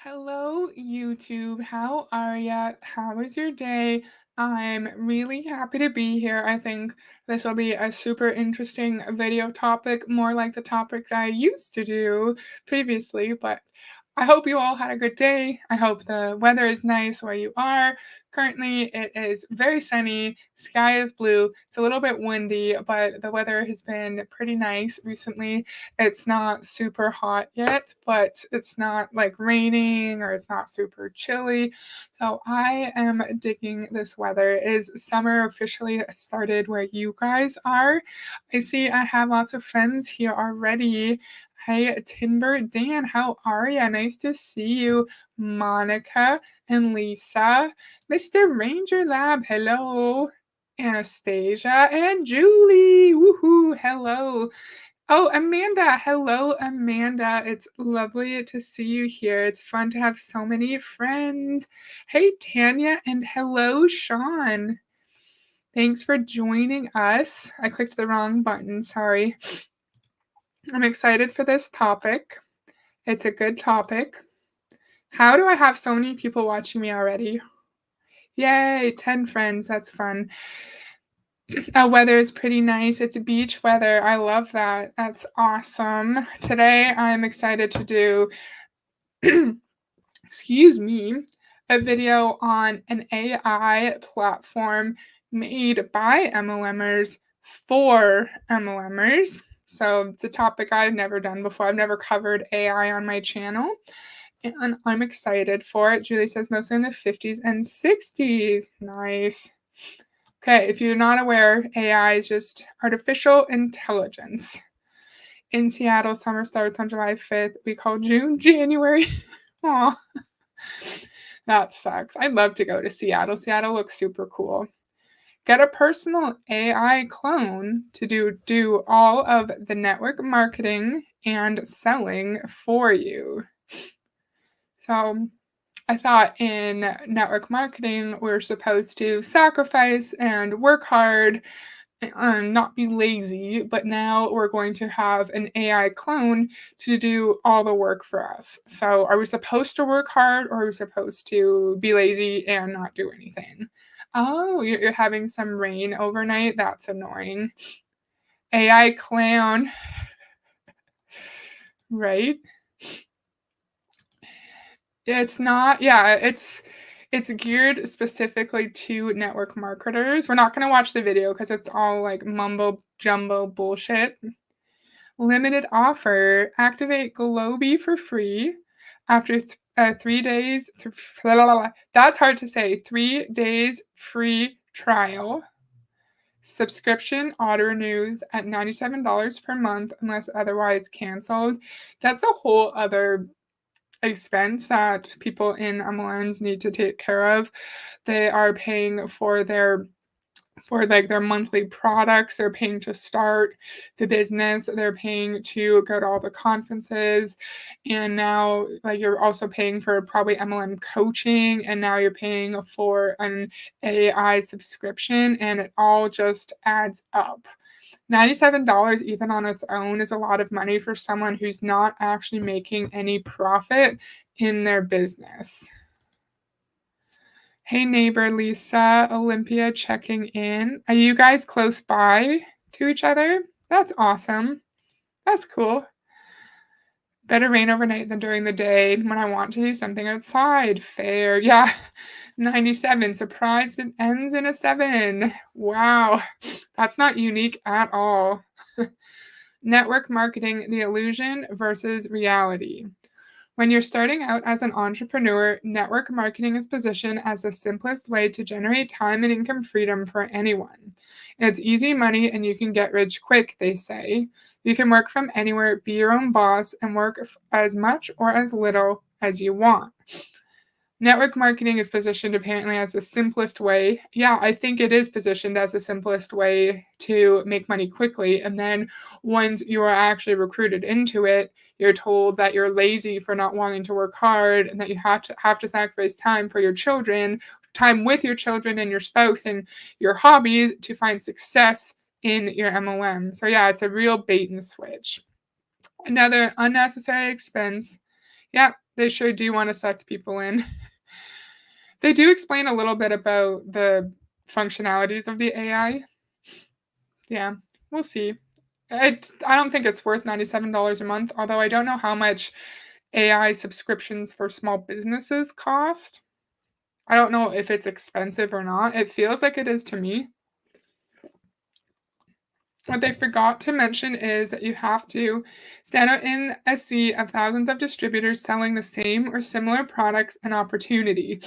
Hello, YouTube. How are ya? How was your day? I'm really happy to be here. I think this will be a super interesting video topic, more like the topics I used to do previously, but I hope you all had a good day. I hope the weather is nice where you are. Currently, it is very sunny, sky is blue. It's a little bit windy, but the weather has been pretty nice recently. It's not super hot yet, but it's not like raining or it's not super chilly. So I am digging this weather. Is summer officially started where you guys are? I see I have lots of friends here already. Hey, Timber, Dan, how are ya? Nice to see you. Monica and Lisa. Mr. Ranger Lab, hello. Anastasia and Julie. Woohoo, hello. Oh, Amanda. Hello, Amanda. It's lovely to see you here. It's fun to have so many friends. Hey, Tanya, and hello, Sean. Thanks for joining us. I clicked the wrong button. Sorry. I'm excited for this topic. It's a good topic. How do I have so many people watching me already? Yay, 10 friends. That's fun. Our weather is pretty nice. It's beach weather. I love that. That's awesome. Today, I'm excited to do, excuse me, a video on an AI platform made by MLMers for MLMers. So it's a topic I've never done before. I've never covered AI on my channel, and I'm excited for it. Julie says mostly in the 50s and 60s. Nice. Okay, if you're not aware, AI is just artificial intelligence. In Seattle, summer starts on July 5th. We call June January. Aw, that sucks. I'd love to go to Seattle. Seattle looks super cool. Get a personal AI clone to do all of the network marketing and selling for you. So I thought in network marketing, we're supposed to sacrifice and work hard and not be lazy, but now we're going to have an AI clone to do all the work for us. So, are we supposed to work hard or are we supposed to be lazy and not do anything? Oh, you're having some rain overnight? That's annoying. AI clown, right? It's not, yeah, it's geared specifically to network marketers. We're not gonna watch the video because it's all like mumbo jumbo bullshit. Limited offer. Activate Globy for free after 3 days. That's hard to say. 3 days free trial. Subscription auto renews at $97 per month unless otherwise canceled. That's a whole other expense that people in MLMs need to take care of. They are paying for like their monthly products, they're paying to start the business, they're paying to go to all the conferences, and now like you're also paying for probably MLM coaching, and now you're paying for an AI subscription, and it all just adds up. $97 even on its own is a lot of money for someone who's not actually making any profit in their business. Hey neighbor Lisa, Olympia checking in. Are you guys close by to each other? That's awesome. That's cool. Better rain overnight than during the day when I want to do something outside. Fair. Yeah. 97. Surprised it ends in a 7. Wow. That's not unique at all. Network marketing, the illusion versus reality. When you're starting out as an entrepreneur, network marketing is positioned as the simplest way to generate time and income freedom for anyone. It's easy money and you can get rich quick, they say. You can work from anywhere, be your own boss, and work as much or as little as you want. Network marketing is positioned apparently as the simplest way. Yeah, I think it is positioned as the simplest way to make money quickly. And then once you are actually recruited into it, you're told that you're lazy for not wanting to work hard and that you have to sacrifice time for your children, time with your children and your spouse and your hobbies to find success in your MLM. So yeah, it's a real bait and switch. Another unnecessary expense. Yeah, They sure do wanna suck people in. They do explain a little bit about the functionalities of the AI. Yeah, we'll see. I don't think it's worth $97 a month, although I don't know how much AI subscriptions for small businesses cost. I don't know if it's expensive or not. It feels like it is to me. What they forgot to mention is that you have to stand out in a sea of thousands of distributors selling the same or similar products and opportunity.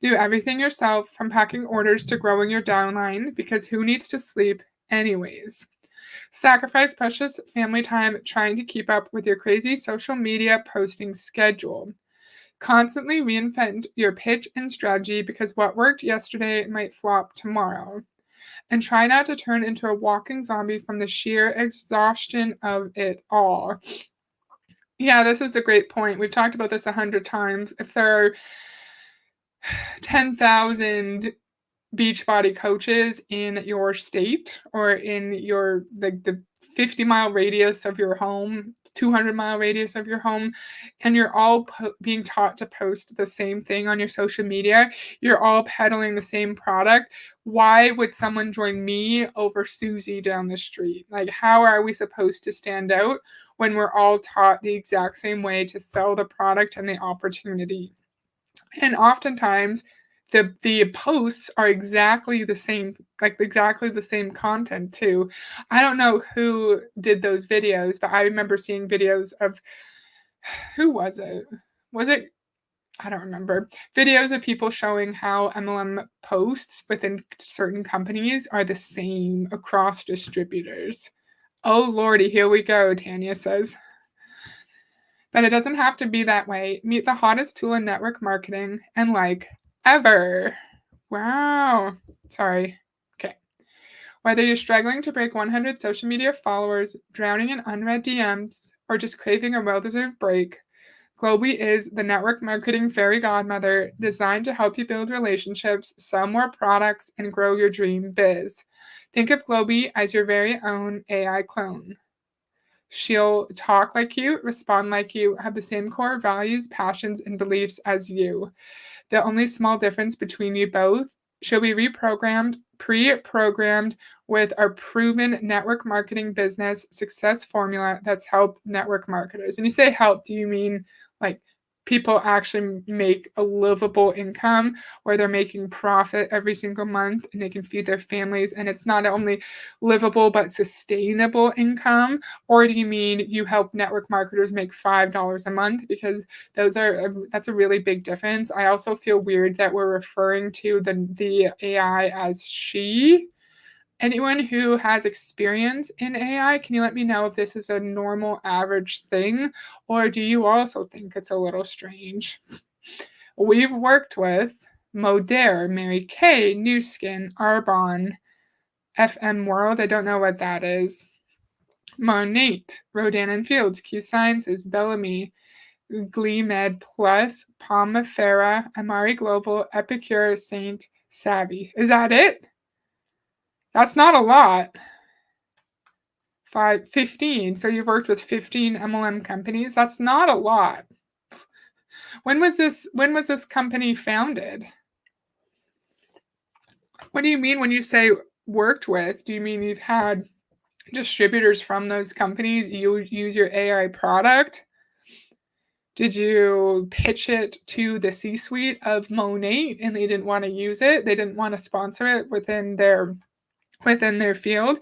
Do everything yourself, from packing orders to growing your downline, because who needs to sleep anyways? Sacrifice precious family time trying to keep up with your crazy social media posting schedule. Constantly reinvent your pitch and strategy because what worked yesterday might flop tomorrow. And try not to turn into a walking zombie from the sheer exhaustion of it all. Yeah, this is a great point. We've talked about this 100 times. If there are 10,000 Beachbody coaches in your state or in your the 50-mile radius of your home, 200-mile radius of your home, and you're all being taught to post the same thing on your social media, you're all peddling the same product. Why would someone join me over Susie down the street? Like, how are we supposed to stand out when we're all taught the exact same way to sell the product and the opportunity? And oftentimes, the posts are exactly the same, like, exactly the same content too. I don't know who did those videos, but I remember seeing videos of who was it? Was it I don't remember. Videos of people showing how MLM posts within certain companies are the same across distributors. "Oh lordy, here we go," Tanya says. But it doesn't have to be that way. Meet the hottest tool in network marketing and like ever. Wow. Sorry. Okay. Whether you're struggling to break 100 social media followers, drowning in unread DMs, or just craving a well deserved break, Globee is the network marketing fairy godmother designed to help you build relationships, sell more products, and grow your dream biz. Think of Globee as your very own AI clone. She'll talk like you, respond like you, have the same core values, passions, and beliefs as you. The only small difference between you both, she'll be pre-programmed with our proven network marketing business success formula that's helped network marketers. When you say help, do you mean like people actually make a livable income where they're making profit every single month and they can feed their families and it's not only livable but sustainable income? Or do you mean you help network marketers make $5 a month? Because that's a really big difference. I also feel weird that we're referring to the AI as she. Anyone who has experience in AI, can you let me know if this is a normal average thing, or do you also think it's a little strange? We've worked with Modere, Mary Kay, New Skin, Arbonne, FM World, I don't know what that is. Monate, Rodan and Fields, Q Sciences, Bellamy, GleeMed Plus, Palmifera, Amari Global, Epicure, Saint, Savvy. Is that it? That's not a lot. 15. So you've worked with 15 MLM companies. That's not a lot. When was this company founded? What do you mean when you say worked with? Do you mean you've had distributors from those companies you use your AI product? Did you pitch it to the C-suite of Monate and they didn't want to use it? They didn't want to sponsor it within their field.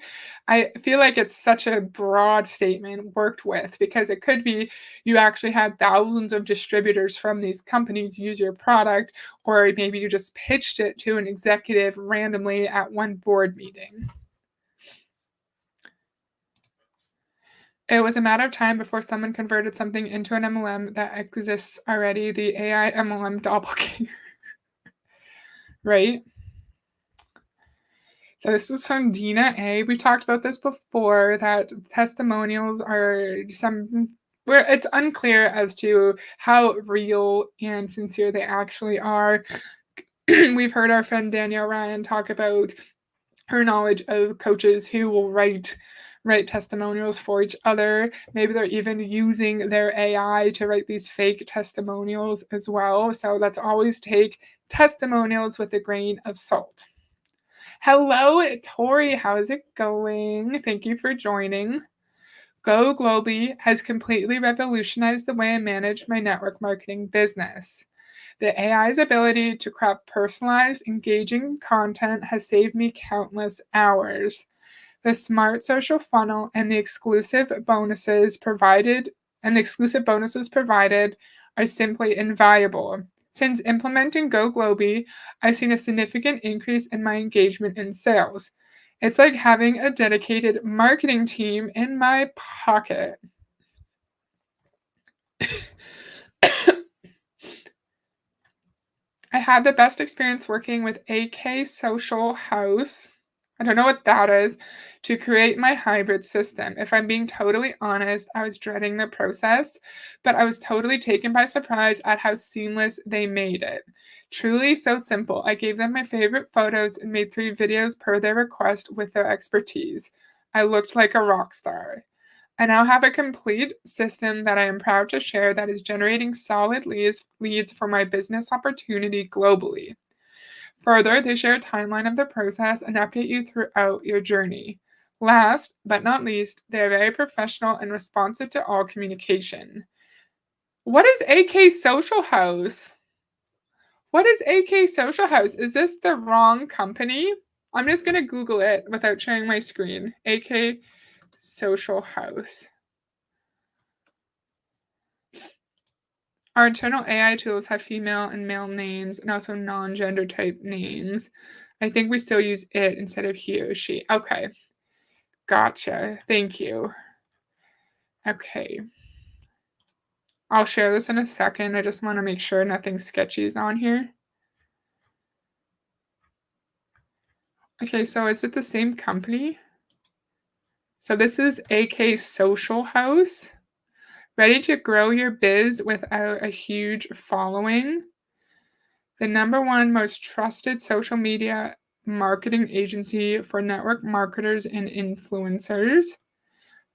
I feel like it's such a broad statement, worked with, because it could be you actually had thousands of distributors from these companies use your product, or maybe you just pitched it to an executive randomly at one board meeting. It was a matter of time before someone converted something into an MLM that exists already, the AI MLM doppelganger. Right? So this is from Dina A. We talked about this before, that testimonials are where it's unclear as to how real and sincere they actually are. We've heard our friend Danielle Ryan talk about her knowledge of coaches who will write write testimonials for each other. Maybe they're even using their AI to write these fake testimonials as well. So let's always take testimonials with a grain of salt. Hello, Tori. How's it going? Thank you for joining. Go Globally has completely revolutionized the way I manage my network marketing business. The AI's ability to craft personalized, engaging content has saved me countless hours. The smart social funnel and the exclusive bonuses provided are simply invaluable. Since implementing Go Globy, I've seen a significant increase in my engagement and sales. It's like having a dedicated marketing team in my pocket. I had the best experience working with AK Social House. I don't know what that is, to create my hybrid system. If I'm being totally honest, I was dreading the process, but I was totally taken by surprise at how seamless they made it. Truly so simple. I gave them my favorite photos and made 3 videos per their request with their expertise. I looked like a rock star. I now have a complete system that I am proud to share that is generating solid leads for my business opportunity globally. Further, they share a timeline of the process and update you throughout your journey. Last but not least, they are very professional and responsive to all communication. What is AK Social House? What is AK Social House? Is this the wrong company? I'm just going to Google it without sharing my screen. AK Social House. Our internal AI tools have female and male names and also non-gender type names. I think we still use it instead of he or she. Okay. Gotcha. Thank you. Okay. I'll share this in a second. I just want to make sure nothing sketchy is on here. Okay, so is it the same company? So this is AK Social House. Ready to grow your biz without a huge following? The #1 most trusted social media marketing agency for network marketers and influencers.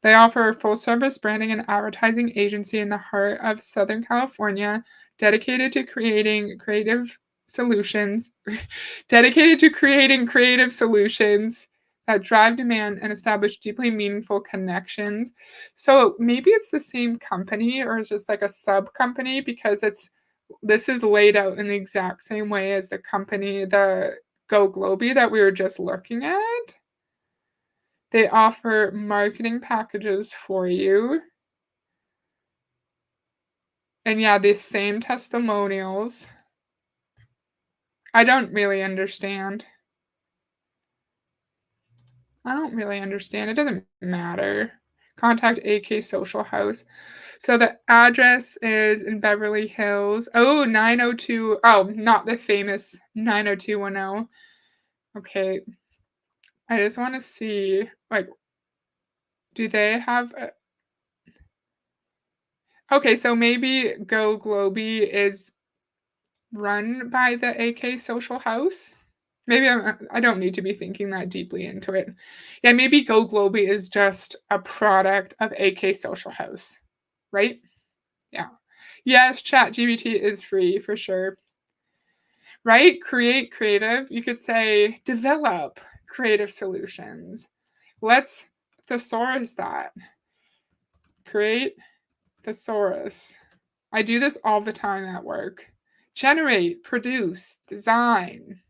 They offer a full-service branding and advertising agency in the heart of Southern California, dedicated to creating creative solutions that drive demand and establish deeply meaningful connections. So maybe it's the same company or it's just like a sub-company because this is laid out in the exact same way as the company, the Go Globy that we were just looking at. They offer marketing packages for you. And yeah, these same testimonials. I don't really understand. I don't really understand. It doesn't matter. Contact AK Social House. So the address is in Beverly Hills. Oh, 902. Oh, not the famous 90210. Okay. I just want to see, like, do they have a... Okay, so maybe Go Globy is run by the AK Social House? Maybe I don't need to be thinking that deeply into it. Yeah, maybe Go Globy is just a product of AK Social House, right? Yeah. Yes, ChatGPT is free for sure. Right? Create creative. You could say develop creative solutions. Let's thesaurus that. Create thesaurus. I do this all the time at work. Generate, produce, design,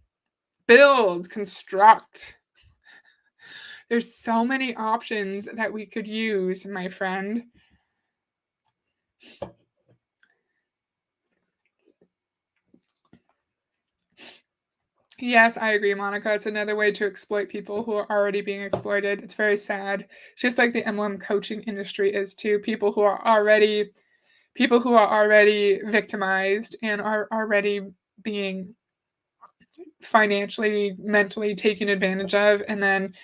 build, construct. There's so many options that we could use, my friend. Yes, I agree, Monica. It's another way to exploit people who are already being exploited. It's very sad. Just like the MLM coaching industry is too. People who are already victimized and are already being financially, mentally taken advantage of, and then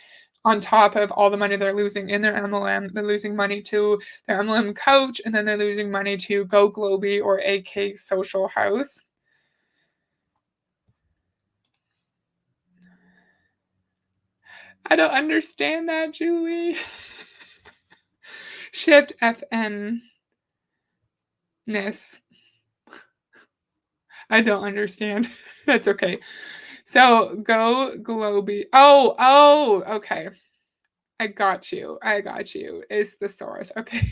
on top of all the money they're losing in their MLM, they're losing money to their MLM coach, and then they're losing money to Go Globy or AK Social House. I don't understand that, Julie. Shift FN ness. I don't understand. That's okay. So go Globy. Okay. I got you. I got you. Is the source. Okay.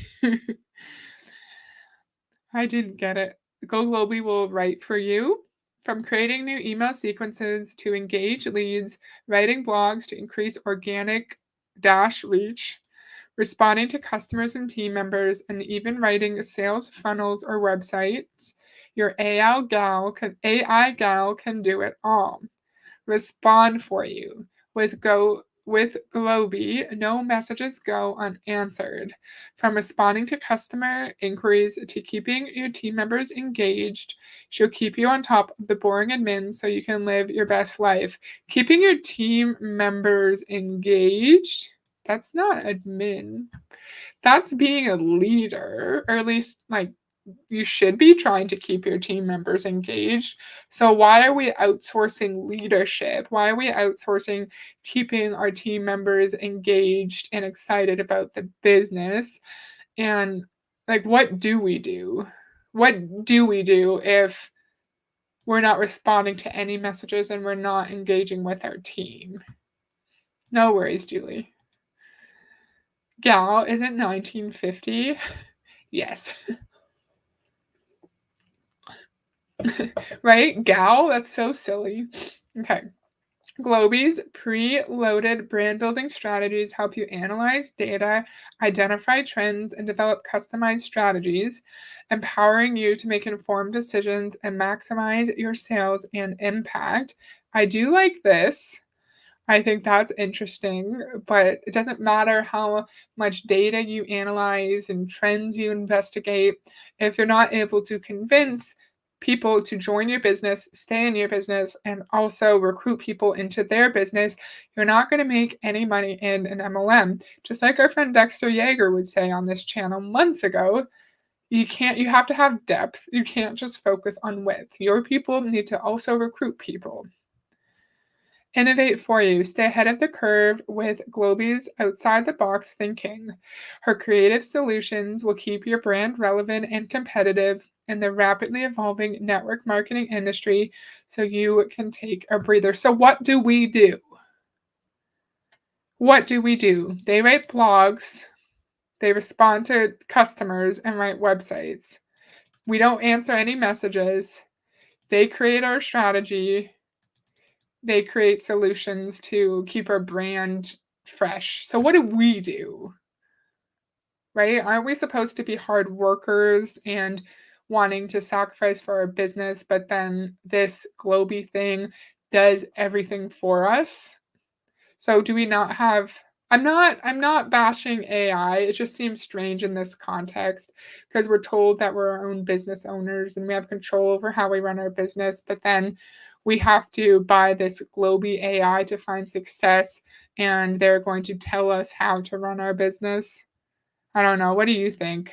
I didn't get it. Go Globy will write for you. From creating new email sequences to engage leads, writing blogs to increase organic dash reach, responding to customers and team members, and even writing sales funnels or websites, your AI gal can do it all. Respond for you. With Globy, no messages go unanswered. From responding to customer inquiries to keeping your team members engaged, she'll keep you on top of the boring admin so you can live your best life. Keeping your team members engaged? That's not admin. That's being a leader, or at least like you should be trying to keep your team members engaged. So why are we outsourcing leadership? Why are we outsourcing keeping our team members engaged and excited about the business? And like what do we do? What do we do if we're not responding to any messages and we're not engaging with our team? No worries, Julie. Gal, isn't 1950? Yes. Right? Gal? That's so silly. Okay. Globy's pre-loaded brand building strategies help you analyze data, identify trends, and develop customized strategies, empowering you to make informed decisions and maximize your sales and impact. I do like this. I think that's interesting, but it doesn't matter how much data you analyze and trends you investigate. If you're not able to convince people to join your business, stay in your business, and also recruit people into their business, you're not going to make any money in an MLM. Just like our friend Dexter Yeager would say on this channel months ago, you have to have depth. You can't just focus on width. Your people need to also recruit people. Innovate for you. Stay ahead of the curve with Globy's outside the box thinking. Her creative solutions will keep your brand relevant and competitive in the rapidly evolving network marketing industry so you can take a breather. So, what do we do? What do we do? They write blogs, they respond to customers, and write websites. We don't answer any messages. They create our strategy. They create solutions to keep our brand fresh. So what do we do? Right? Aren't we supposed to be hard workers and wanting to sacrifice for our business, but then this Globy thing does everything for us? So do we not have I'm not bashing AI. It just seems strange in this context because we're told that we're our own business owners and we have control over how we run our business, but then we have to buy this Globy AI to find success and they're going to tell us how to run our business. I don't know. What do you think?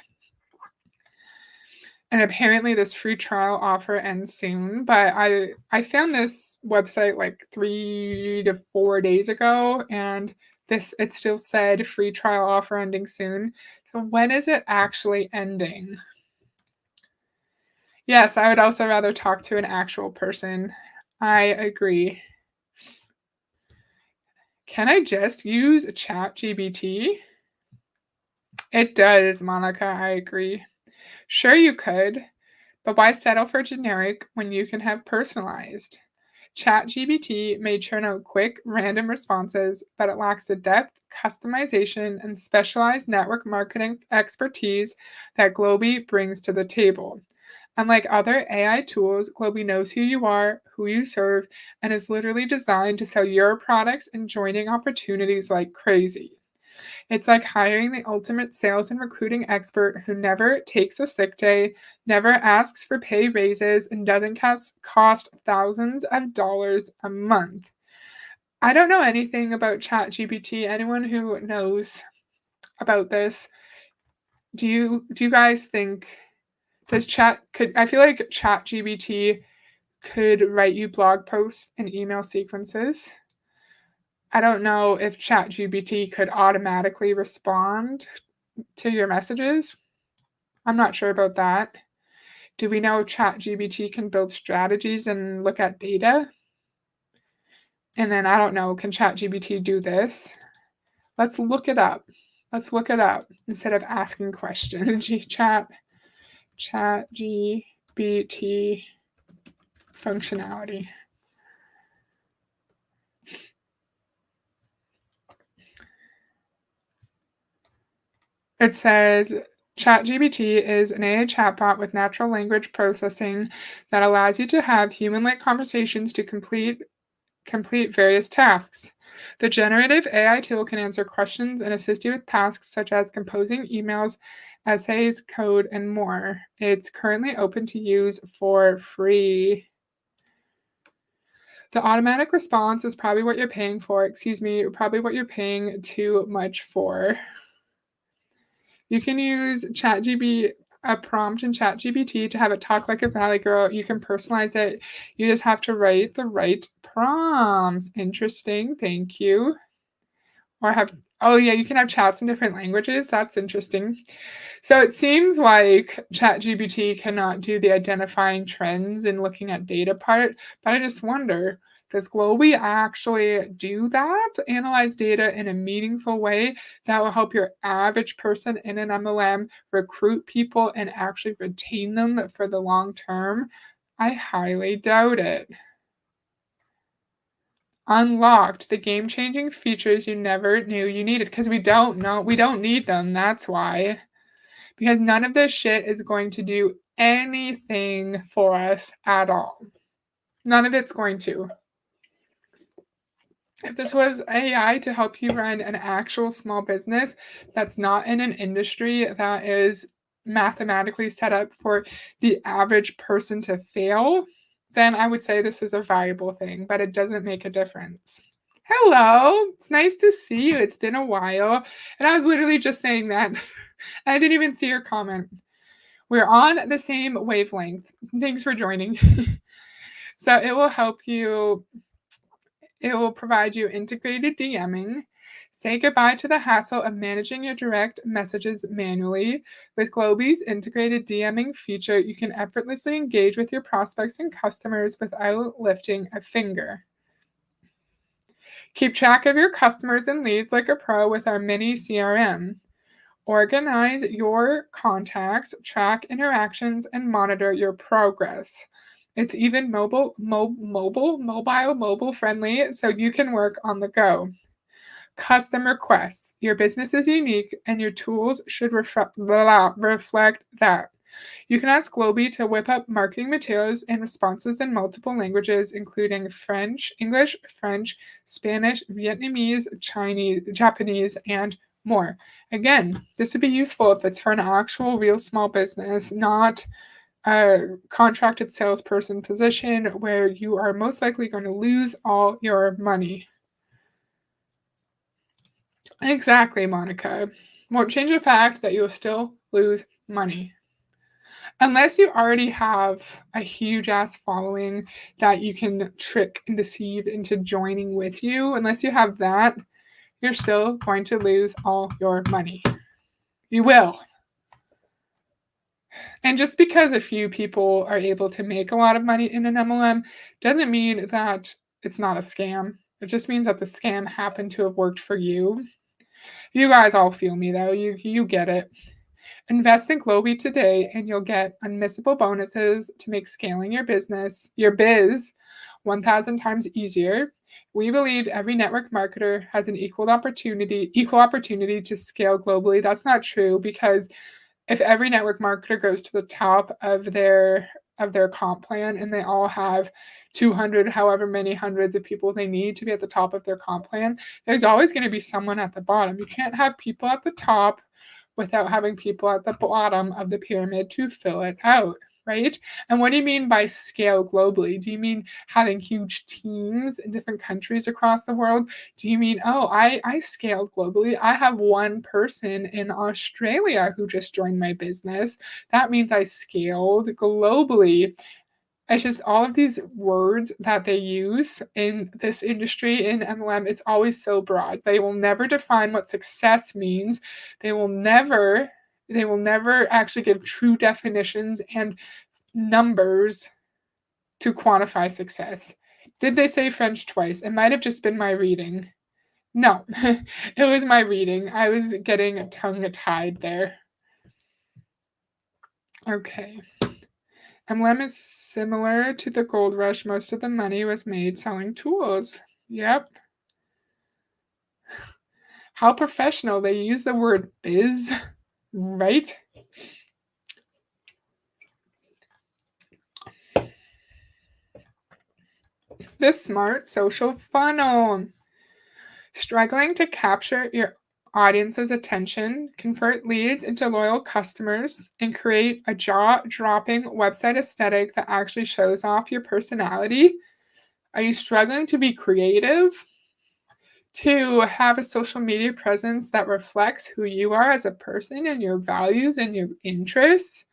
And apparently this free trial offer ends soon, but I found this website like 3 to 4 days ago and this it still said free trial offer ending soon. So when is it actually ending? Yes, I would also rather talk to an actual person. I agree. Can I just use ChatGPT? It does, Monica, I agree. Sure you could. But why settle for generic when you can have personalized? ChatGPT may churn out quick, random responses, but it lacks the depth, customization, and specialized network marketing expertise that Globy brings to the table. Unlike other AI tools, Globy knows who you are, who you serve, and is literally designed to sell your products and joining opportunities like crazy. It's like hiring the ultimate sales and recruiting expert who never takes a sick day, never asks for pay raises, and doesn't cost thousands of dollars a month. I don't know anything about ChatGPT. Anyone who knows about this, do you guys think does chat could I feel like ChatGPT could write you blog posts and email sequences? I don't know if ChatGPT could automatically respond to your messages. I'm not sure about that. Do we know if ChatGPT can build strategies and look at data? And then I don't know, can ChatGPT do this? Let's look it up. Let's look it up instead of asking questions. ChatGPT functionality. It says ChatGPT is an AI chatbot with natural language processing that allows you to have human-like conversations to complete various tasks. The generative AI tool can answer questions and assist you with tasks such as composing emails, essays, code, and more. It's currently open to use for free. The automatic response is probably what you're paying for. Excuse me, probably what you're paying too much for. You can use ChatGPT, a prompt in ChatGPT to have it talk like a Valley Girl. You can personalize it. You just have to write the right prompts. Interesting. Thank you. Or have, oh yeah, you can have chats in different languages. That's interesting. So it seems like ChatGPT cannot do the identifying trends and looking at data part, but I just wonder, does Globy actually do that? Analyze data in a meaningful way that will help your average person in an MLM recruit people and actually retain them for the long term? I highly doubt it. Unlocked the game-changing features you never knew you needed because we don't need them. That's why. Because none of this shit is going to do anything for us at all. None of it's going to. If this was AI to help you run an actual small business that's not in an industry that is mathematically set up for the average person to fail, then I would say this is a valuable thing, but it doesn't make a difference. Hello, it's nice to see you. It's been a while. And I was literally just saying that. I didn't even see your comment. We're on the same wavelength. Thanks for joining. So it will provide you integrated DMing. Say goodbye to the hassle of managing your direct messages manually. With Globy's integrated DMing feature, you can effortlessly engage with your prospects and customers without lifting a finger. Keep track of your customers and leads like a pro with our mini CRM. Organize your contacts, track interactions, and monitor your progress. It's even mobile friendly, so you can work on the go. Custom requests. Your business is unique, and your tools should reflect that. You can ask Globy to whip up marketing materials and responses in multiple languages, including English, French, Spanish, Vietnamese, Chinese, Japanese, and more. Again, this would be useful if it's for an actual real small business, not a contracted salesperson position where you are most likely going to lose all your money. Exactly, Monica. Won't change the fact that you will still lose money. Unless you already have a huge ass following that you can trick and deceive into joining with you, unless you have that, you're still going to lose all your money. You will. And just because a few people are able to make a lot of money in an MLM doesn't mean that it's not a scam. It just means that the scam happened to have worked for you. You guys all feel me though. You get it. Invest in Globy today and you'll get unmissable bonuses to make scaling your biz 1,000 times easier. We believe every network marketer has an equal opportunity to scale globally. That's not true because if every network marketer goes to the top of their comp plan and they all have 200 however many hundreds of people they need to be at the top of their comp plan, there's always going to be someone at the bottom. You can't have people at the top without having people at the bottom of the pyramid to fill it out, right? And what do you mean by scale globally? Do you mean having huge teams in different countries across the world? Do you mean, oh, I scaled globally? I have one person in Australia who just joined my business. That means I scaled globally. It's just all of these words that they use in this industry in MLM, it's always so broad. They will never define what success means. They will never they will never actually give true definitions and numbers to quantify success. Did they say French twice? It might have just been my reading. No, it was my reading. I was getting tongue-tied there. Okay. MLM is similar to the gold rush. Most of the money was made selling tools. Yep. How professional. They use the word biz, right? The smart social funnel. Struggling to capture your audience's attention, convert leads into loyal customers, and create a jaw dropping website aesthetic that actually shows off your personality? Are you struggling to be creative? To have a social media presence that reflects who you are as a person and your values and your interests?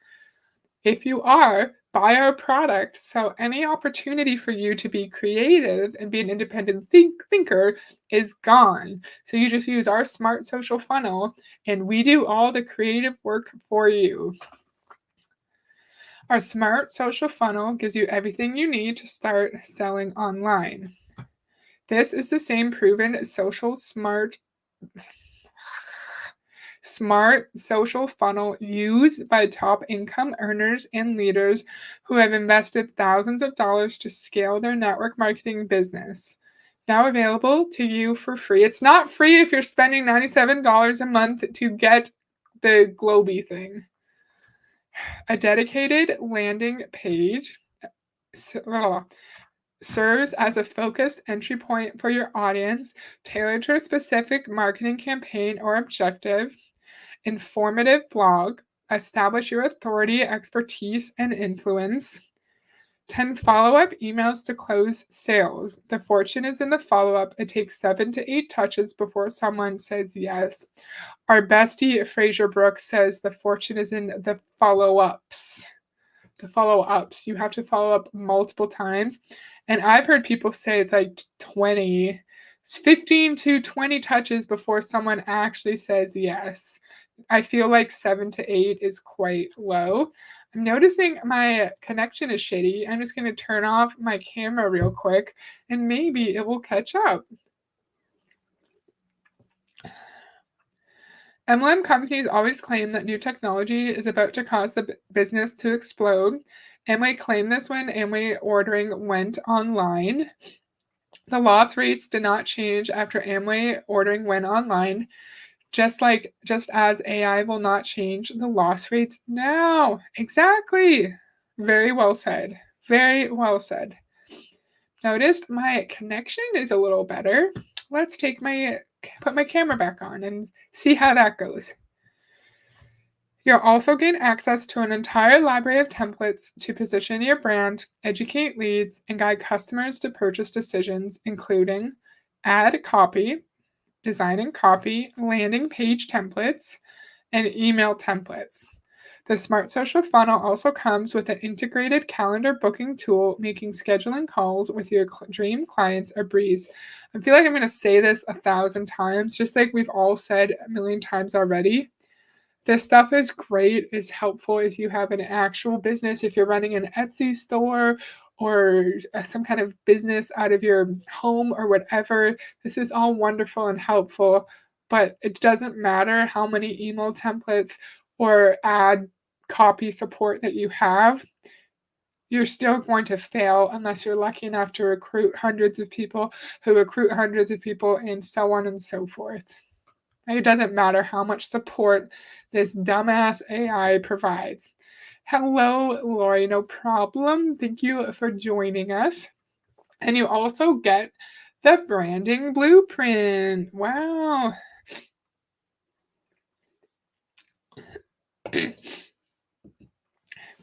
If you are, buy our product. So, any opportunity for you to be creative and be an independent thinker is gone. So, you just use our smart social funnel and we do all the creative work for you. Our smart social funnel gives you everything you need to start selling online. This is the same proven smart social funnel used by top income earners and leaders who have invested thousands of dollars to scale their network marketing business. Now available to you for free. It's not free if you're spending $97 a month to get the Globy thing. A dedicated landing page serves as a focused entry point for your audience, tailored to a specific marketing campaign or objective. Informative blog, establish your authority, expertise, and influence. 10 follow up emails to close sales. The fortune is in the follow up. It takes 7 to 8 touches before someone says yes. Our bestie, Fraser Brooks, says the fortune is in the follow ups. The follow ups. You have to follow up multiple times. And I've heard people say it's like 15 to 20 touches before someone actually says yes. I feel like 7 to 8 is quite low. I'm noticing my connection is shitty. I'm just going to turn off my camera real quick and maybe it will catch up. MLM companies always claim that new technology is about to cause the business to explode. Amway claimed this when Amway ordering went online. The loss rates did not change after Amway ordering went online. Just as AI will not change the loss rates now. Exactly. Very well said. Very well said. Noticed my connection is a little better. Let's put my camera back on and see how that goes. You'll also gain access to an entire library of templates to position your brand, educate leads, and guide customers to purchase decisions, including ad copy, design and copy, landing page templates, and email templates. The Smart Social Funnel also comes with an integrated calendar booking tool, making scheduling calls with your dream clients a breeze. I feel like I'm going to say this 1,000 times, just like we've all said a million times already. This stuff is great. It's helpful if you have an actual business, if you're running an Etsy store or some kind of business out of your home or whatever. This is all wonderful and helpful, but it doesn't matter how many email templates or ad copy support that you have. You're still going to fail unless you're lucky enough to recruit hundreds of people who recruit hundreds of people and so on and so forth. It doesn't matter how much support this dumbass AI provides. Hello, Lori, no problem. Thank you for joining us. And you also get the branding blueprint. Wow.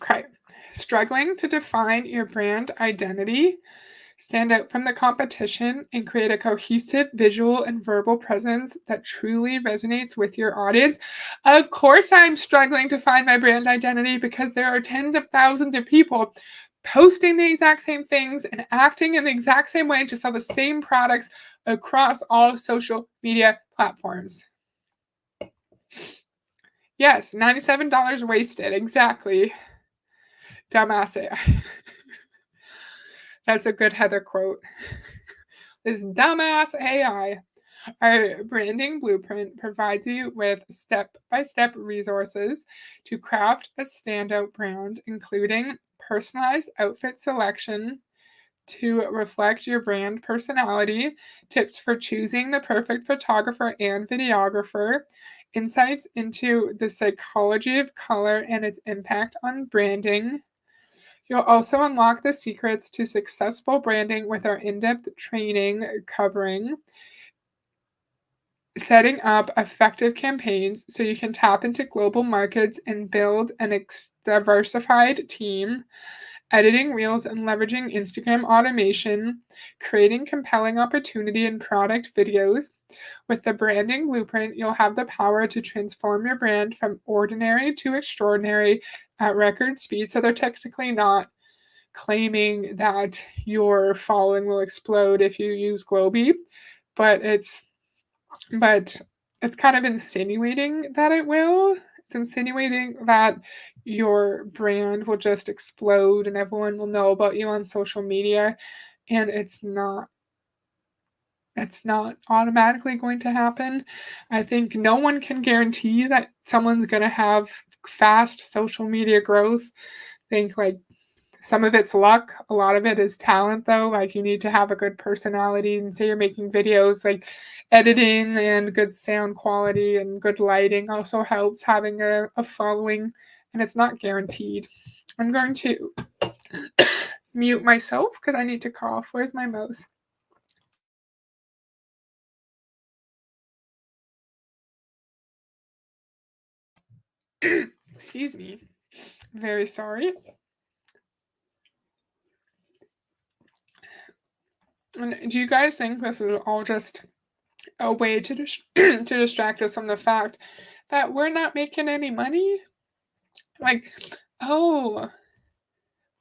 Okay. Struggling to define your brand identity? Stand out from the competition and create a cohesive visual and verbal presence that truly resonates with your audience. Of course, I'm struggling to find my brand identity because there are tens of thousands of people. posting the exact same things and acting in the exact same way to sell the same products across all social media platforms. Yes, $97 wasted. Exactly. Dumbass AI. That's a good Heather quote. This dumbass AI. Our branding blueprint provides you with step by step resources to craft a standout brand, including personalized outfit selection to reflect your brand personality, tips for choosing the perfect photographer and videographer, insights into the psychology of color and its impact on branding. You'll also unlock the secrets to successful branding with our in depth training covering setting up effective campaigns so you can tap into global markets and build an diversified team, editing reels and leveraging Instagram automation, creating compelling opportunity and product videos. With the branding blueprint, you'll have the power to transform your brand from ordinary to extraordinary at record speed. So they're technically not claiming that your following will explode if you use Globy, but but it's kind of insinuating that it will. It's insinuating that your brand will just explode and everyone will know about you on social media, and it's not automatically going to happen. I think no one can guarantee that someone's going to have fast social media growth. I think like some of it's luck, a lot of it is talent though. Like you need to have a good personality and say you're making videos, like editing and good sound quality and good lighting also helps having a following, and it's not guaranteed. I'm going to mute myself because I need to cough. Where's my mouse? Excuse me. Very sorry. And do you guys think this is all just a way to to distract us from the fact that we're not making any money? Like, oh,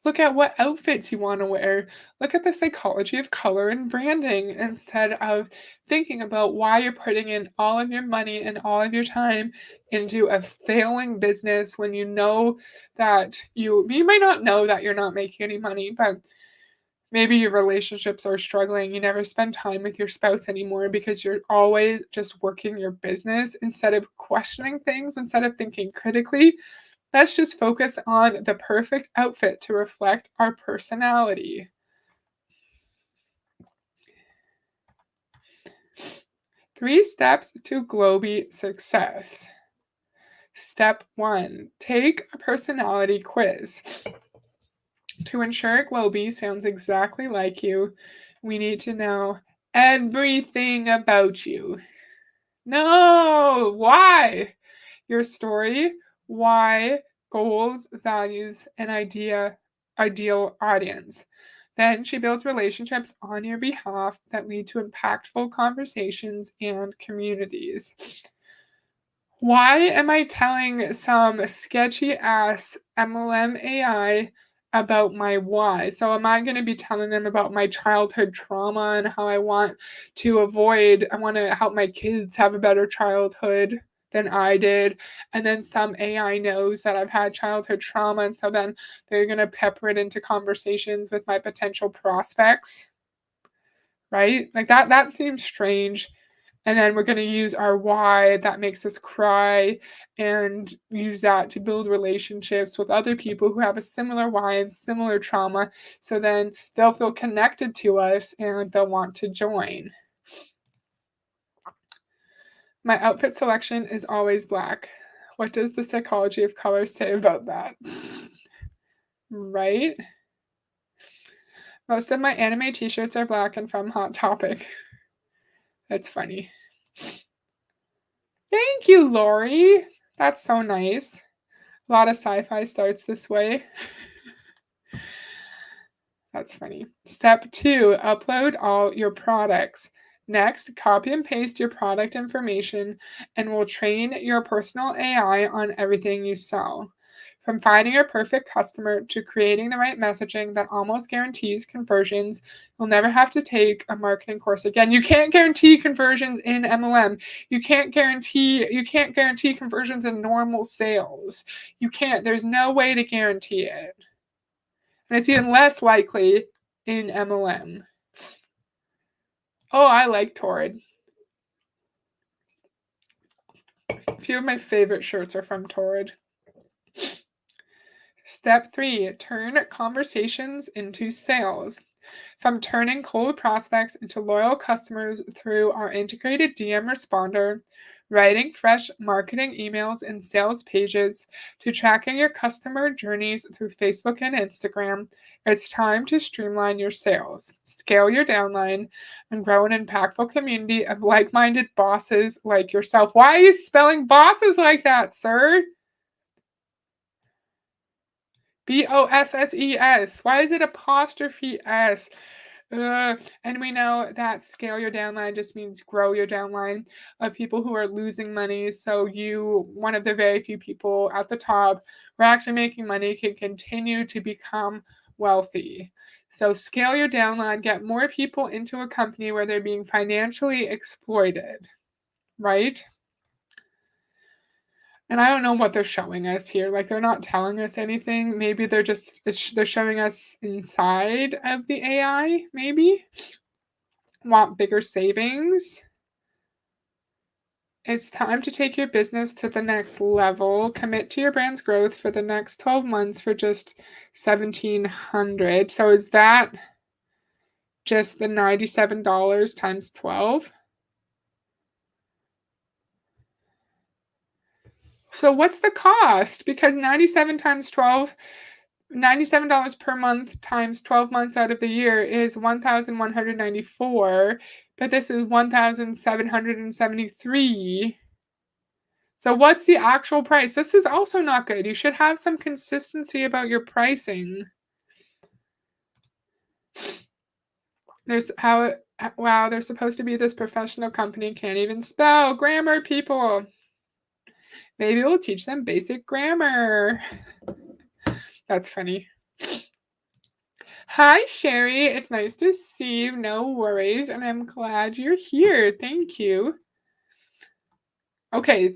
look at what outfits you want to wear. Look at the psychology of color and branding instead of thinking about why you're putting in all of your money and all of your time into a failing business when you know that you might not know that you're not making any money, but maybe your relationships are struggling. You never spend time with your spouse anymore because you're always just working your business instead of questioning things, instead of thinking critically. Let's just focus on the perfect outfit to reflect our personality. 3 steps to Globy success. Step 1, take a personality quiz. To ensure Globy sounds exactly like you, we need to know everything about you. No, why? Your story, why, goals, values, and ideal audience. Then she builds relationships on your behalf that lead to impactful conversations and communities. Why am I telling some sketchy ass MLM AI about my why? So, am I going to be telling them about my childhood trauma and how I want to help my kids have a better childhood than I did? And then some AI knows that I've had childhood trauma, and so then they're going to pepper it into conversations with my potential prospects, right? Like that seems strange. And then we're going to use our why that makes us cry and use that to build relationships with other people who have a similar why and similar trauma. So then they'll feel connected to us and they'll want to join. My outfit selection is always black. What does the psychology of color say about that? Right? Most of my anime t shirts are black and from Hot Topic. That's funny. Thank you, Lori. That's so nice. A lot of sci-fi starts this way. That's funny. Step 2, upload all your products. Next, copy and paste your product information and we'll train your personal AI on everything you sell. From finding your perfect customer to creating the right messaging that almost guarantees conversions, you'll never have to take a marketing course again. You can't guarantee conversions in MLM. You can't guarantee conversions in normal sales. You can't. There's no way to guarantee it. And it's even less likely in MLM. Oh, I like Torrid. A few of my favorite shirts are from Torrid. Step 3, turn conversations into sales. From turning cold prospects into loyal customers through our integrated DM responder, writing fresh marketing emails and sales pages, to tracking your customer journeys through Facebook and Instagram, it's time to streamline your sales, scale your downline, and grow an impactful community of like-minded bosses like yourself. Why are you spelling bosses like that, sir? BOSSES. Why is it apostrophe S? And we know that scale your downline just means grow your downline of people who are losing money. So you, one of the very few people at the top who are actually making money, can continue to become wealthy. So scale your downline, get more people into a company where they're being financially exploited, right? And I don't know what they're showing us here. Like, they're not telling us anything. Maybe they're showing us inside of the AI, maybe. Want bigger savings? It's time to take your business to the next level. Commit to your brand's growth for the next 12 months for just $1,700. So is that just the $97 times 12? So what's the cost? Because 97 times 12, $97 per month times 12 months out of the year is 1,194, but this is 1,773. So what's the actual price? This is also not good. You should have some consistency about your pricing. Wow, they're supposed to be this professional company, can't even spell grammar, people. Maybe we'll teach them basic grammar. That's funny. Hi, Sherry. It's nice to see you. No worries. And I'm glad you're here. Thank you. Okay.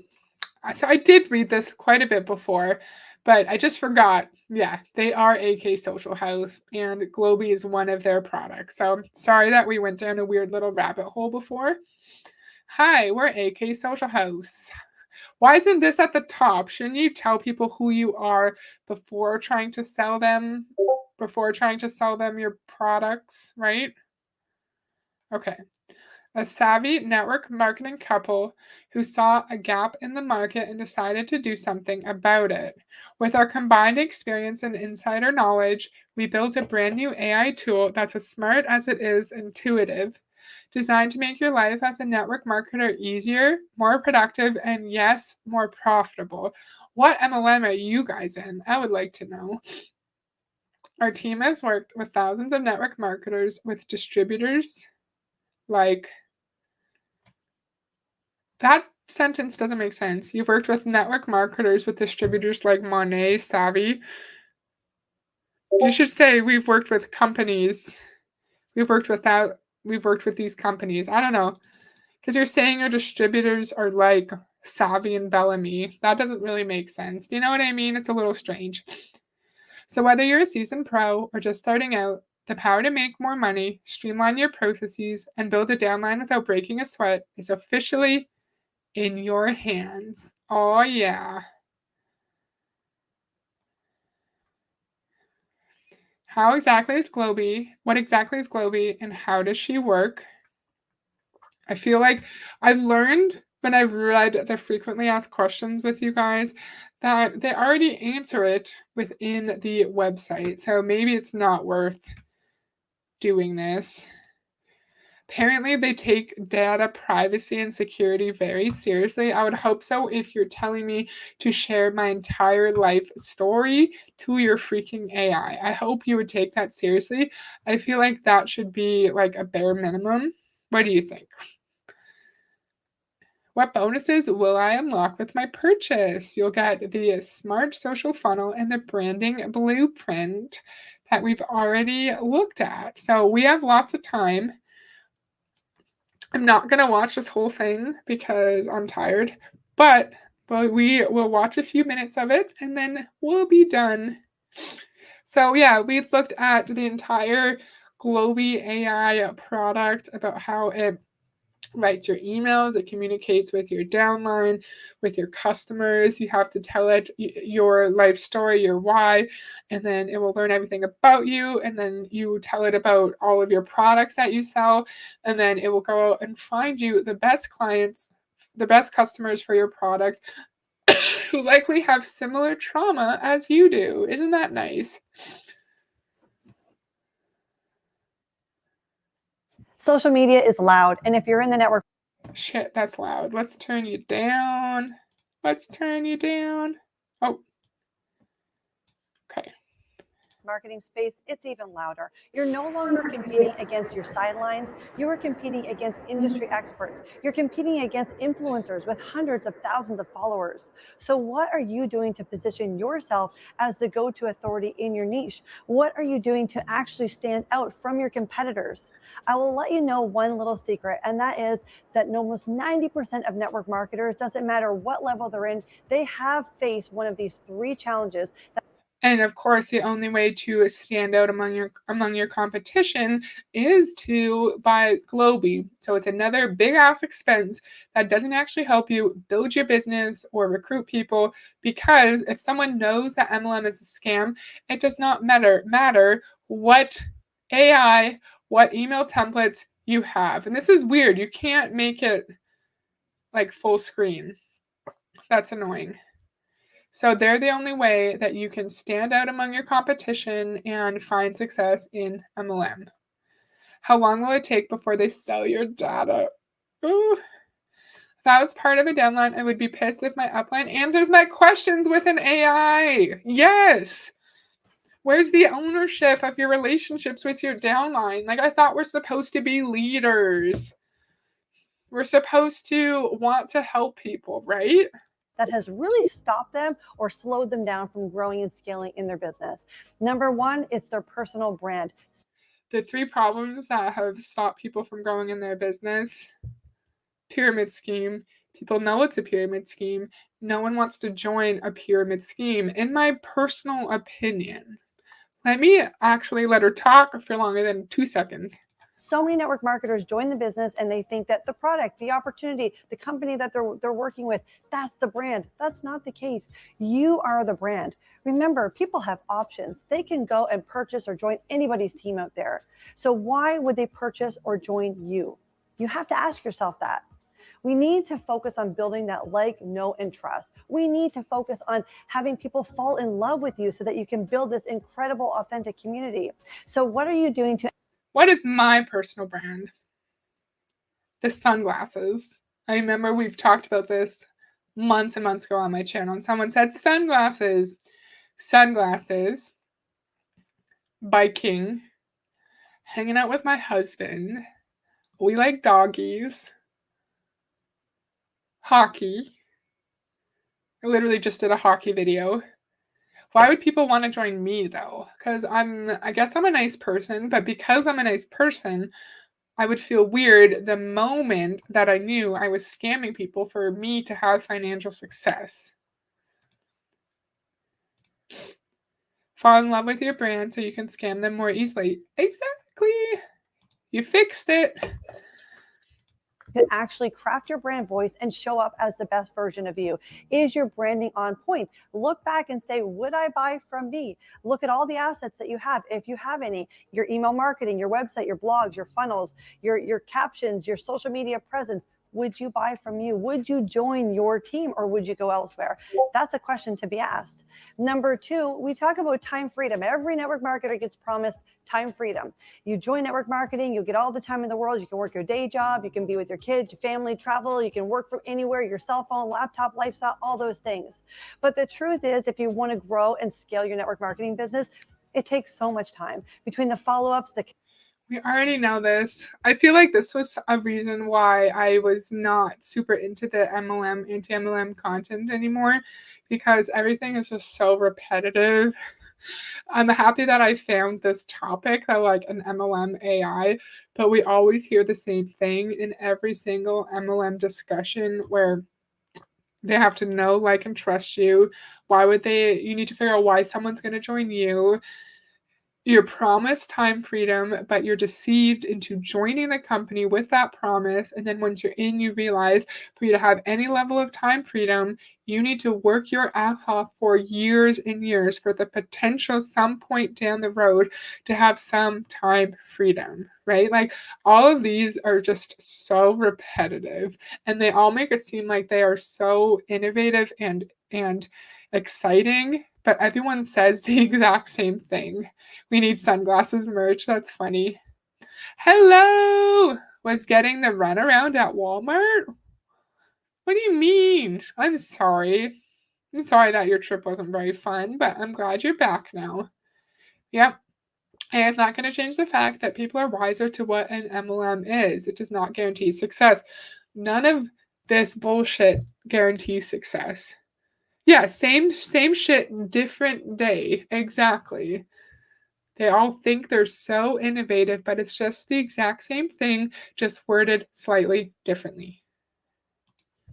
So I did read this quite a bit before, but I just forgot. Yeah, they are AK Social House, and Globy is one of their products. So sorry that we went down a weird little rabbit hole before. Hi, we're AK Social House. Why isn't this at the top? Shouldn't you tell people who you are before trying to sell them your products, right? Okay. A savvy network marketing couple who saw a gap in the market and decided to do something about it. With our combined experience and insider knowledge, we built a brand new AI tool that's as smart as it is intuitive, designed to make your life as a network marketer easier, more productive, and yes, more profitable. What MLM are you guys in? I would like to know. Our team has worked with thousands of network marketers with distributors like that sentence doesn't make sense. You've worked with network marketers with distributors like Monet, Savvy. You should say we've worked with companies. We've worked with these companies. I don't know. Because you're saying your distributors are like Savvy and Bellamy. That doesn't really make sense. Do you know what I mean? It's a little strange. So whether you're a seasoned pro or just starting out, the power to make more money, streamline your processes, and build a downline without breaking a sweat is officially in your hands. Oh, yeah. How exactly is Globy? What exactly is Globy, and how does she work? I feel like I've learned when I've read the frequently asked questions with you guys that they already answer it within the website. So maybe it's not worth doing this. Apparently, they take data privacy and security very seriously. I would hope so if you're telling me to share my entire life story to your freaking AI. I hope you would take that seriously. I feel like that should be like a bare minimum. What do you think? What bonuses will I unlock with my purchase? You'll get the smart social funnel and the branding blueprint that we've already looked at. So we have lots of time. I'm not going to watch this whole thing because I'm tired, but we will watch a few minutes of it and then we'll be done. So yeah, we've looked at the entire Globy AI product, about how it writes your emails, it communicates with your downline, with your customers. You have to tell it your life story, your why, and then it will learn everything about you. And then you tell it about all of your products that you sell, and then it will go out and find you the best clients, the best customers for your product who likely have similar trauma as you do. Isn't that nice? Social media is loud, and if you're in the network Shit, that's loud. Let's turn you down. Let's turn you down. Oh, okay. marketing space, it's even louder. You're no longer competing against your sidelines. You are competing against industry experts. You're competing against influencers with hundreds of thousands of followers. So what are you doing to position yourself as the go-to authority in your niche? What are you doing to actually stand out from your competitors? I will let you know one little secret, and that is that almost 90% of network marketers, doesn't matter what level they're in, they have faced one of these three challenges. And of course, the only way to stand out among your competition is to buy Globy. So it's another big ass expense that doesn't actually help you build your business or recruit people, because if someone knows that MLM is a scam, it does not matter what AI, what email templates you have. And this is weird. You can't make it like full screen. That's annoying. So they're the only way that you can stand out among your competition and find success in MLM. How long will it take before they sell your data? Ooh. If I was part of a downline, I would be pissed if my upline answers my questions with an AI. Yes. Where's the ownership of your relationships with your downline? Like, I thought we're supposed to be leaders. We're supposed to want to help people, right? That has really stopped them or slowed them down from growing and scaling in their business. Number one, it's their personal brand. The three problems that have stopped people from growing in their business: pyramid scheme. People know it's a pyramid scheme. No one wants to join a pyramid scheme, in my personal opinion. Let me actually let her talk for longer than 2 seconds. So many network marketers join the business and they think that the product, the opportunity, the company that they're working with, that's the brand. That's not the case. You are the brand. Remember, people have options. They can go and purchase or join anybody's team out there. So why would they purchase or join you? You have to ask yourself that. We need to focus on building that like, know, and trust. We need to focus on having people fall in love with you so that you can build this incredible, authentic community. So what are you doing to... What is my personal brand? The sunglasses. I remember we've talked about this months and months ago on my channel, and someone said sunglasses. Sunglasses, biking, hanging out with my husband. We like doggies. Hockey. I literally just did a hockey video. Why would people want to join me though? Because I guess I'm a nice person, but because I'm a nice person, I would feel weird the moment that I knew I was scamming people for me to have financial success. Fall in love with your brand so you can scam them more easily. Exactly. You fixed it. To actually craft your brand voice and show up as the best version of you? Is your branding on point? Look back and say, would I buy from me? Look at all the assets that you have, if you have any, your email marketing, your website, your blogs, your funnels, your captions, your social media presence. Would you buy from you? Would you join your team, or would you go elsewhere? That's a question to be asked. Number two, we talk about time freedom. Every network marketer gets promised time freedom. You join network marketing, you get all the time in the world. You can work your day job, you can be with your kids, your family, travel, you can work from anywhere, your cell phone, laptop, lifestyle, all those things. But the truth is, if you want to grow and scale your network marketing business, it takes so much time between the follow-ups, the... We already know this. I feel like this was a reason why I was not super into the MLM, anti-MLM content anymore, because everything is just so repetitive. I'm happy that I found this topic that like an MLM AI, but we always hear the same thing in every single MLM discussion where they have to know, like, and trust you. Why would they? You need to figure out why someone's going to join you. You're promised time freedom, but you're deceived into joining the company with that promise. And then once you're in, you realize for you to have any level of time freedom, you need to work your ass off for years and years for the potential some point down the road to have some time freedom, right? Like all of these are just so repetitive and they all make it seem like they are so innovative and exciting, but everyone says the exact same thing. We need sunglasses merch. That's funny. Hello! Was getting the runaround at Walmart? What do you mean? I'm sorry. I'm sorry that your trip wasn't very fun, but I'm glad you're back now. Yep. And it's not going to change the fact that people are wiser to what an MLM is. It does not guarantee success. None of this bullshit guarantees success. Yeah, same shit, different day. Exactly. They all think they're so innovative, but it's just the exact same thing, just worded slightly differently.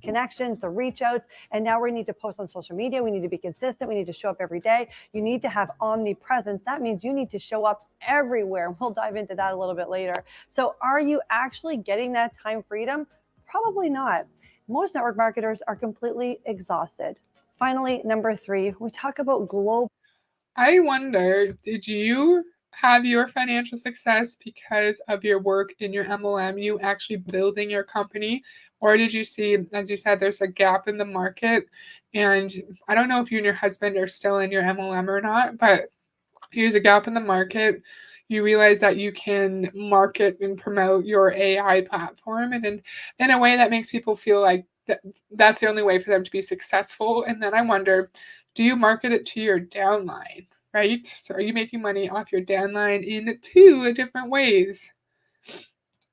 Connections, the reach outs, and now we need to post on social media. We need to be consistent. We need to show up every day. You need to have omnipresence. That means you need to show up everywhere. We'll dive into that a little bit later. So, are you actually getting that time freedom? Probably not. Most network marketers are completely exhausted. Finally, number 3, we talk about global. I wonder, did you have your financial success because of your work in your MLM, you actually building your company? Or did you see, as you said, there's a gap in the market? And I don't know if you and your husband are still in your MLM or not, but use a gap in the market, you realize that you can market and promote your AI platform and in a way that makes people feel like that's the only way for them to be successful. And then I wonder, do you market it to your downline, right? So are you making money off your downline in two different ways?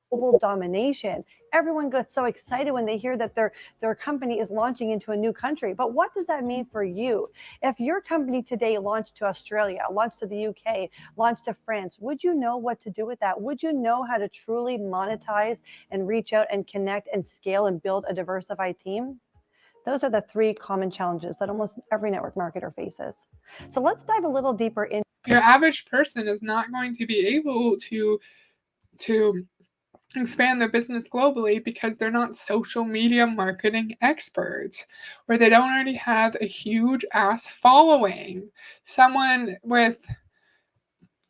Global domination. Everyone gets so excited when they hear that their company is launching into a new country. But what does that mean for you? If your company today launched to Australia, launched to the UK, launched to France, would you know what to do with that? Would you know how to truly monetize and reach out and connect and scale and build a diversified team? Those are the 3 common challenges that almost every network marketer faces. So let's dive a little deeper in. Your average person is not going to be able to expand their business globally because they're not social media marketing experts or they don't already have a huge ass following. Someone with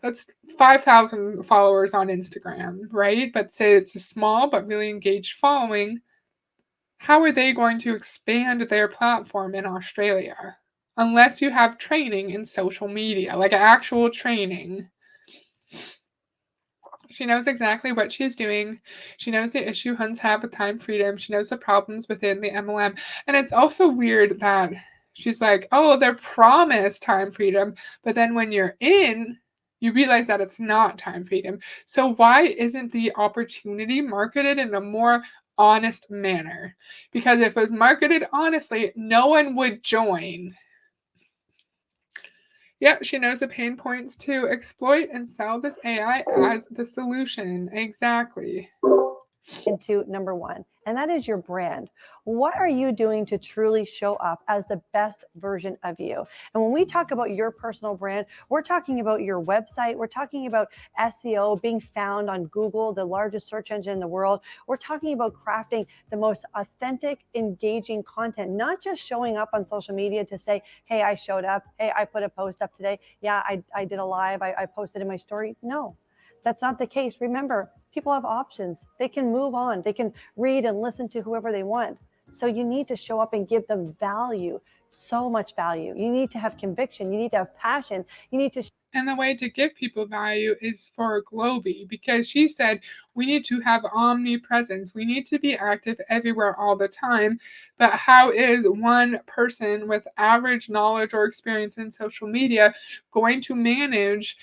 that's 5,000 followers on Instagram, right? But say it's a small but really engaged following. How are they going to expand their platform in Australia? Unless you have training in social media, like actual training. She knows exactly what she's doing. She knows the issue Huns have with time freedom. She knows the problems within the MLM. And it's also weird that she's like, oh, they're promised time freedom. But then when you're in, you realize that it's not time freedom. So why isn't the opportunity marketed in a more honest manner? Because if it was marketed honestly, no one would join. Yeah, she knows the pain points to exploit and sell this AI as the solution. Exactly. Into number 1, and that is your brand. What are you doing to truly show up as the best version of you? And when we talk about your personal brand, we're talking about your website, we're talking about SEO, being found on Google, the largest search engine in the world. We're talking about crafting the most authentic, engaging content, not just showing up on social media to say, hey, I showed up, hey, I put a post up today, yeah, I did a live, I posted in my story. No, that's not the case. Remember, people have options. They can move on. They can read and listen to whoever they want. So you need to show up and give them value, so much value. You need to have conviction. You need to have passion. You need to. And the way to give people value is for Globy, because she said we need to have omnipresence. We need to be active everywhere all the time. But how is one person with average knowledge or experience in social media going to manage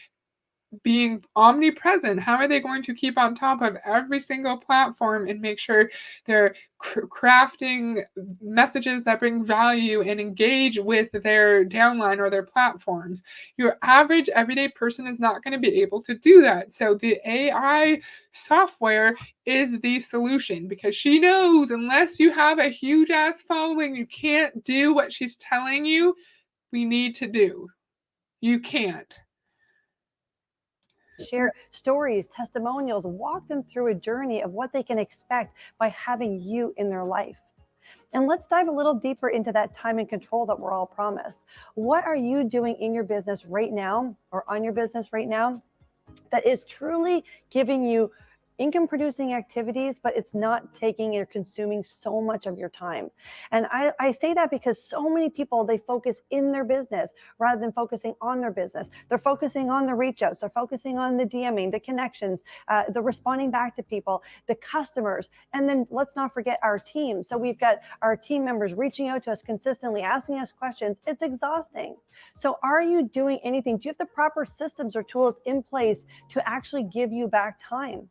being omnipresent? How are they going to keep on top of every single platform and make sure they're crafting messages that bring value and engage with their downline or their platforms? Your average everyday person is not going to be able to do that. So the AI software is the solution, because she knows unless you have a huge ass following, you can't do what she's telling you we need to do. You can't. Share stories, testimonials, walk them through a journey of what they can expect by having you in their life. And let's dive a little deeper into that time and control that we're all promised. What are you doing in your business right now or on your business right now that is truly giving you income producing activities, but it's not taking or consuming so much of your time? And I say that because so many people, they focus in their business rather than focusing on their business. They're focusing on the reach outs, they're focusing on the DMing, the connections, the responding back to people, the customers. And then let's not forget our team. So we've got our team members reaching out to us consistently, asking us questions. It's exhausting. So are you doing anything? Do you have the proper systems or tools in place to actually give you back time?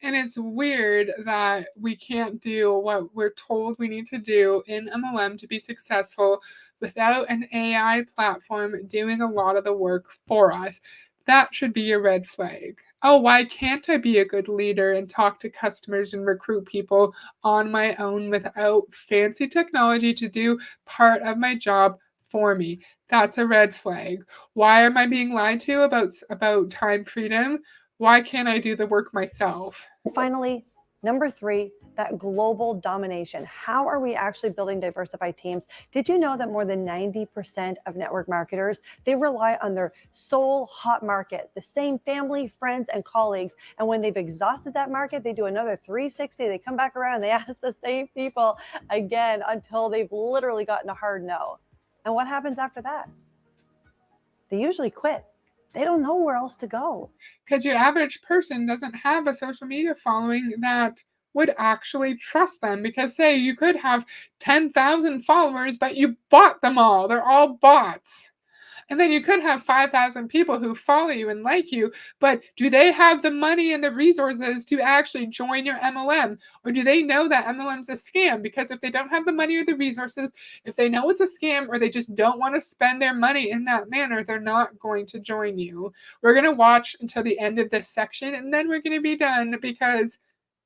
And it's weird that we can't do what we're told we need to do in MLM to be successful without an AI platform doing a lot of the work for us. That should be a red flag. Oh, why can't I be a good leader and talk to customers and recruit people on my own without fancy technology to do part of my job for me? That's a red flag. Why am I being lied to about time freedom? Why can't I do the work myself? Finally, number 3, that global domination. How are we actually building diversified teams? Did you know that more than 90% of network marketers, they rely on their sole hot market, the same family, friends, and colleagues. And when they've exhausted that market, they do another 360. They come back around, they ask the same people again until they've literally gotten a hard no. And what happens after that? They usually quit. They don't know where else to go. Because your average person doesn't have a social media following that would actually trust them. Because, say, you could have 10,000 followers, but you bought them all, they're all bots. And then you could have 5,000 people who follow you and like you, but do they have the money and the resources to actually join your MLM? Or do they know that MLM's a scam? Because if they don't have the money or the resources, if they know it's a scam, or they just don't want to spend their money in that manner, they're not going to join you. We're going to watch until the end of this section, and then we're going to be done, because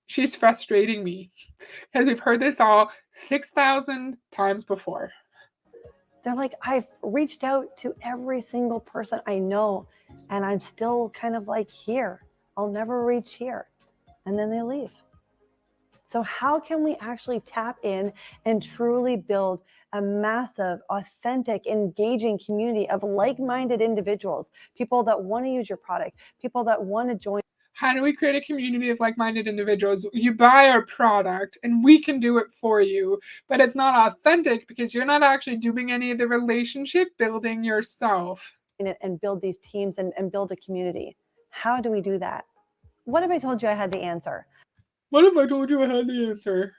she's frustrating me. Because we've heard this all 6,000 times before. They're like, I've reached out to every single person I know, and I'm still kind of like here. I'll never reach here. And then they leave. So how can we actually tap in and truly build a massive, authentic, engaging community of like-minded individuals, people that want to use your product, people that want to join? How do we create a community of like-minded individuals? You buy our product and we can do it for you, but it's not authentic because you're not actually doing any of the relationship building yourself. And build these teams and build a community. How do we do that? What if I told you I had the answer? What if I told you I had the answer?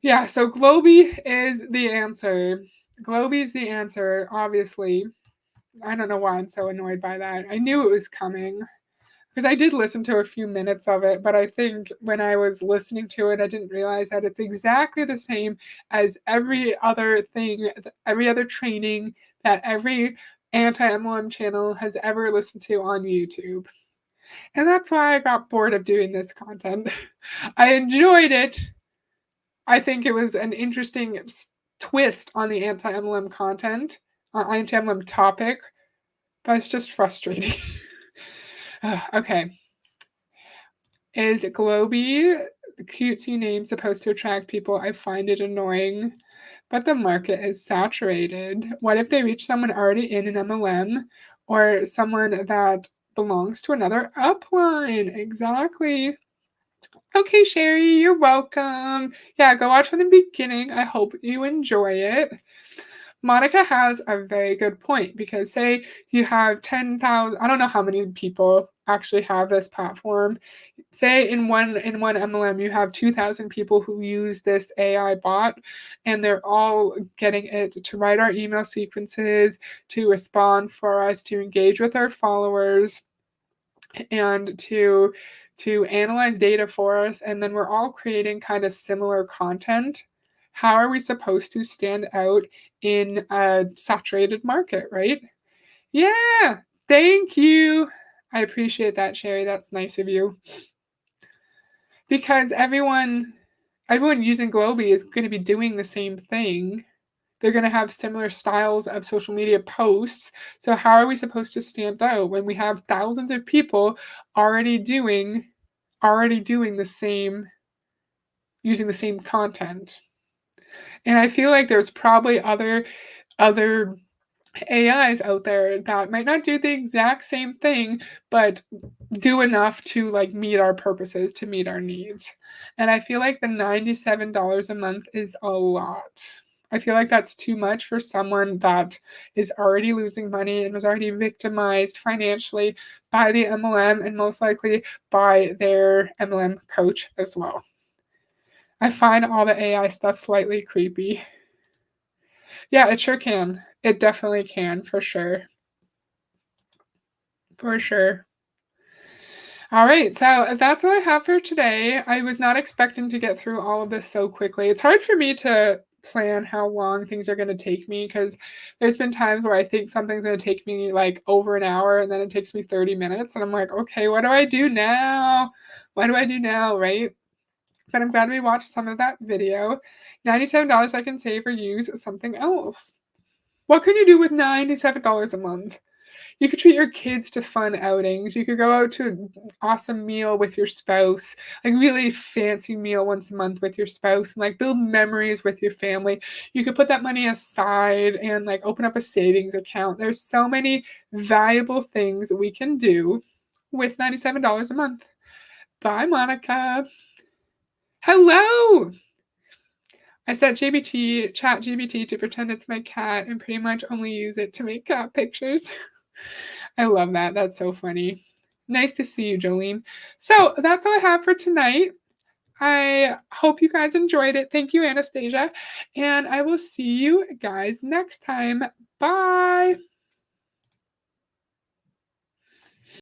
Yeah, so Globy is the answer. Globy's the answer, obviously. I don't know why I'm so annoyed by that. I knew it was coming, because I did listen to a few minutes of it, but I think when I was listening to it, I didn't realize that it's exactly the same as every other thing, every other training that every anti-MLM channel has ever listened to on YouTube. And that's why I got bored of doing this content. I enjoyed it. I think it was an interesting twist on the anti-MLM content, anti-MLM topic, but it's just frustrating. Okay. Is Globy, the cutesy name, supposed to attract people? I find it annoying, but the market is saturated. What if they reach someone already in an MLM, or someone that belongs to another upline? Exactly. Okay, Sherry, you're welcome. Yeah, go watch from the beginning. I hope you enjoy it. Monica has a very good point because say you have 10,000, I don't know how many people actually have this platform. Say in one MLM you have 2,000 people who use this AI bot and they're all getting it to write our email sequences, to respond for us, to engage with our followers, and to analyze data for us, and then we're all creating kind of similar content. How are we supposed to stand out in a saturated market, right? Yeah, thank you. I appreciate that, Sherry. That's nice of you. Because everyone using Globy is going to be doing the same thing. They're going to have similar styles of social media posts. So how are we supposed to stand out when we have thousands of people already doing the same, using the same content? And I feel like there's probably other AIs out there that might not do the exact same thing, but do enough to like meet our purposes, to meet our needs. And I feel like the $97 a month is a lot. I feel like that's too much for someone that is already losing money and was already victimized financially by the MLM and most likely by their MLM coach as well. I find all the AI stuff slightly creepy. Yeah, it sure can. It definitely can, for sure. For sure. All right, so that's what I have for today. I was not expecting to get through all of this so quickly. It's hard for me to plan how long things are going to take me because there's been times where I think something's going to take me like over an hour and then it takes me 30 minutes and I'm like, okay, what do I do now? What do I do now, right? But I'm glad we watched some of that video. $97 I can save or use something else. What can you do with $97 a month? You could treat your kids to fun outings. You could go out to an awesome meal with your spouse, like really fancy meal once a month with your spouse, and like build memories with your family. You could put that money aside and like open up a savings account. There's so many valuable things we can do with $97 a month. Bye, Monica. Hello. I set chat GBT to pretend it's my cat and pretty much only use it to make cat pictures. I love that. That's so funny. Nice to see you, Jolene. So that's all I have for tonight. I hope you guys enjoyed it. Thank you, Anastasia. And I will see you guys next time. Bye.